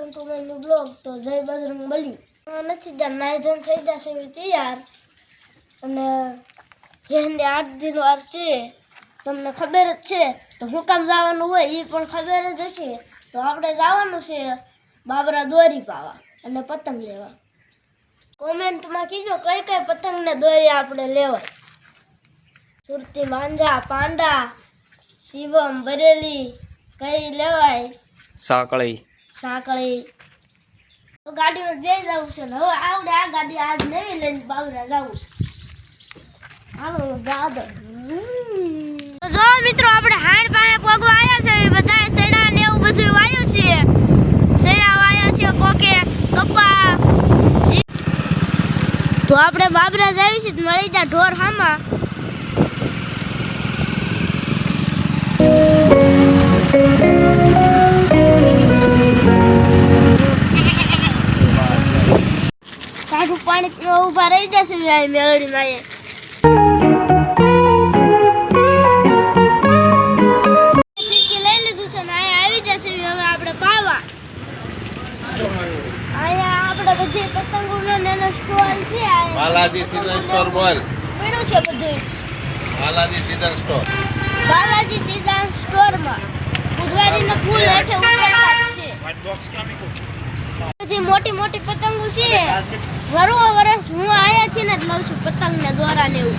Welcome to my new blog. તો જય બજરંગ બલી. નથી જાણ નાઈ ધોઈને થઈ જશે તૈયાર અને એને 8 દિન વાર છે. તમને ખબર જ છે તો હું કામ જવાનું હોય એ પણ ખબર જ હશે. તો આપણે જવાનું છે બાબરા દોરી પાવા અને પતંગ લેવા. કોમેન્ટમાં કીજો કઈ કઈ પતંગને દોરી આપણે લેવાય. સુરતી માંજા, પાંડા, શિવમ, બરેલી કઈ લેવાય. સાંકળી તો ગાડીમાં બે જવું છે. હવે આવડે આ ગાડી આજ નવી લઈને બાબરા જવું છે. હાલો દાદા. તો જો મિત્રો આપણે હાણ પાસે પગવા આવ્યા છે. બધા સેણા ને એવું બધું વાયું છે. સેણા વાયા છે, કોકે કપા. તો આપણે બાબરા જઈએ છીએ. મળી જા ઢોર હામા. કાઢું પાણી ઉભા રહી જશે મેળડી માં. લઈ લીધું છે ને અહીંયા આવી જશે. હવે આપણે પાવા અહીંયા આપણે બધી પતંગોનો નાનો સ્ટોલ છે. બાલાજી સીઝન સ્ટોર બોલ પડ્યું છે બધું. Balaji season store. Balaji season સ્ટોરમાં બુધવારીના ફૂલ હેઠે ઉતરતા છે. બધી મોટી મોટી પતંગો છે. વર્ષ હું આયા છે ને જ લઉં છું પતંગ ને દોરા ને એવું.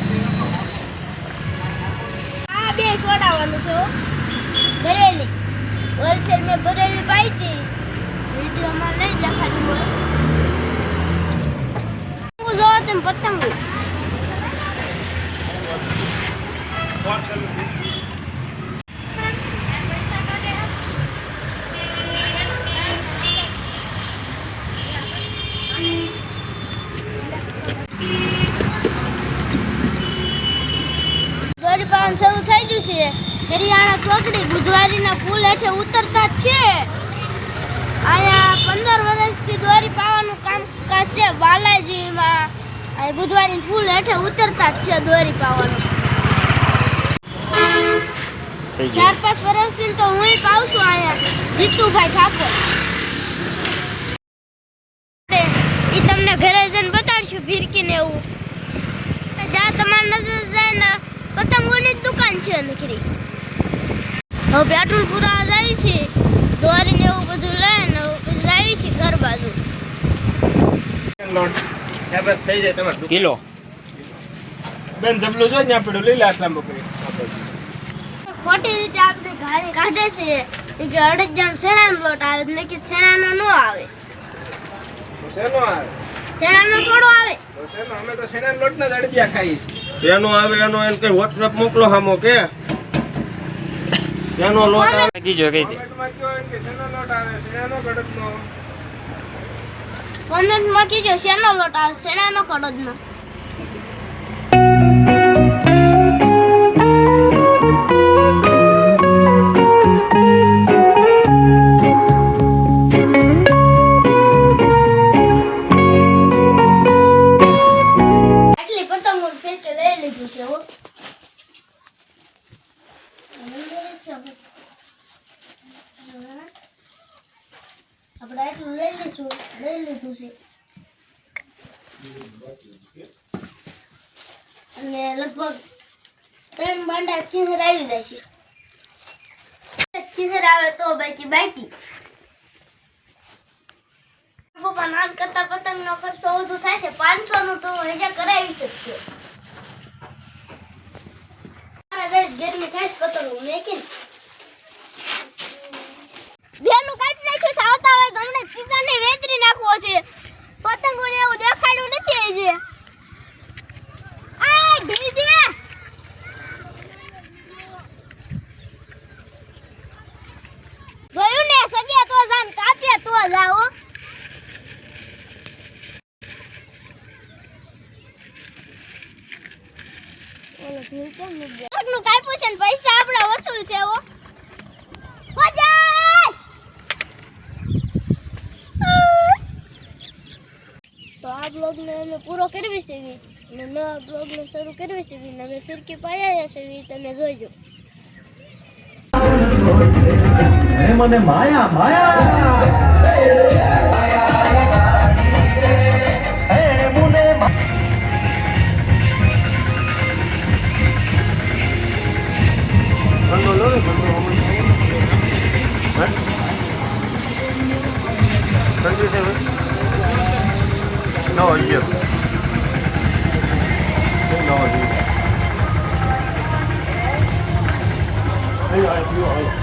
આ બે છોડાવવાનું છે. બરેલી હોલસેલ મેં બરેલી પાઈ હતી. વિડીયોમાં નહીં દેખાડ્યું હોય. પતંગો જોવો તેમ પતંગો. દોરી પાવન શરૂ થઈ ગયું છે. હરિયાણા ચોકડી બુધવારીના ફૂલ હેઠે ઉતરતા જ છે. અહીંયા 15 વર્ષથી દોરી પાવાનું કામકાજ છે. બાલાજીમાં આ બુધવારીના ફૂલ હેઠે ઉતરતા જ છે દોરી પાવાનું. 4-5 વર્ષથી તો હું પાઉં છું અહીંયા. જીતુભાઈ ઠાકોર એ તમને ઘરે જઈને બતાડશું ભીરકીને એવું. જ્યાં તમારી નજર જાય ને પતંગોની જ દુકાન છે નકરી. હવે પેટ્રોલ પૂરા જાય છે. દોરીને એવું બધું લઈને જાય છે ઘર બાજુ. કિલો બેન જબલું જો ને આપણે લઈ લે આટલા બકરી. ખોટી રીતે આપણે ગાડી કાઢે છે કે અડદજામ શેણાનો લોટ આવે ને કે શેણાનો ન આવે. શેનો આવે? શેણાનો થોડો આવે. તો શેનો? અમે તો શેણાનો લોટ ના જ અડદિયા ખાઈએ છીએ. શેનો આવે એનો એને કઈ WhatsApp મોકલો હામો કે શેનો લોટ આવે કીજો કહી દે. કોમેન્ટમાં કયો કે શેનો લોટ આવે, શેણાનો કડદનો. કોમેન્ટમાં કીજો શેનો લોટ આવે, શેણાનો કડદનો. આપણે આટલું લઈ લીધું છે અને લગભગ 3 બાંડા ચીહર આવી જાય છે. ચીહર આવે તો બાકી પપ્પા નાન કરતા પતંગ નો ખર્ચો વધુ થાય છે. 500 નું તો હજા કરાવી શકશે. ઘરની ખાસ પતંગ મેકીને બેનું કાઢી નાખ્યું છે. આવતા હોય તમને કિસાને વેતરી નાખવો છે. પતંગો ને એવું દેખાડ્યું નથી. એ જે આ ઢીજે જોયું ને સગ્યા તો જાન કાપ્યા તો જાઓ. ઓલો ભીલ કેમ ન ગયા? નું કાપ્યું છે ને પૈસા આપડા વસૂલ છે. ઓ તો આ બ્લોગને અમે પૂરો કરવી છે અને નવા બ્લોગને શરૂ કરવી છે. અમે ફિરકી પાયા છે તમે જોઈજો. મને માયા માયા No, hier. Genau, hier. Ja, ja,